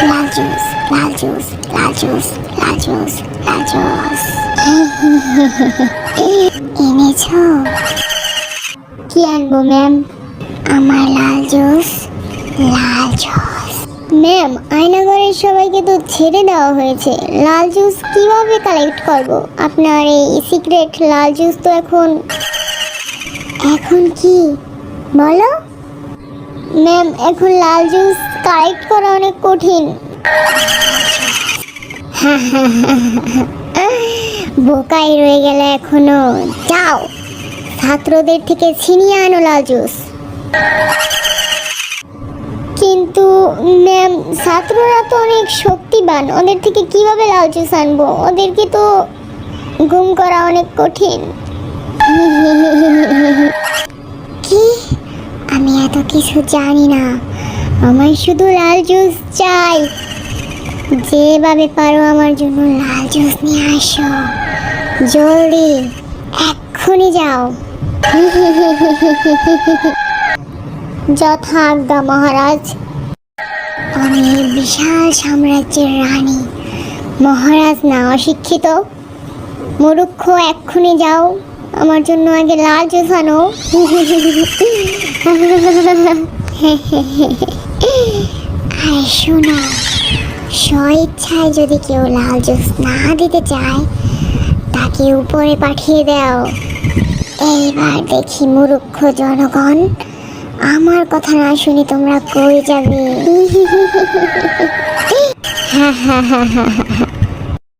লাল juice, লাল juice, লাল juice, লাল juice, লাল juice. এনেছো? কি আনবো ম্যাম? আমার লাল জুস, লাল জুস। ম্যাম, আয়নাঘরের সবাইকে তো ছেড়ে দেওয়া হয়েছে, লাল জুস কিভাবে কালেক্ট করব? আপনার এই সিক্রেট লাল জুস তো এখন কি বলো? ম্যাম, এখন লাল জুস কালেক্ট করা অনেক কঠিন। বোকাই রয়ে গেলে এখনো। যাও, ছাত্রদের থেকে ছিনিয়ে আনো লাল জুস। কিন্তু ম্যাম, ছাত্ররা তো অনেক শক্তিবান, ওদের থেকে কিভাবে লাল জুস আনবো? ওদেরকে তো গুম করা অনেক কঠিন। কি? আমি এত কিছু জানি না, আমার শুধু লাল জুস চাই। যেভাবে পারো আমার জন্য লাল জুস নিয়ে আসো, জলদি, এক্ষুনি যাও। যথা আজ্ঞা মহারাজ। আমি বিশাল সাম্রাজ্যের রানী। মহারাজ না, অশিক্ষিত মূর্খ, এক্ষুনি যাও, আমার জন্য আগে লাল জুস আনো। আর শোনো, স্বইচ্ছায় যদি কেউ লাল জুস না দিতে চায়, তাকে উপরে পাঠিয়ে দাও। এইবার দেখি মূর্খ জনগণ, আমার কথা না শুনি তোমরা কই যাবে?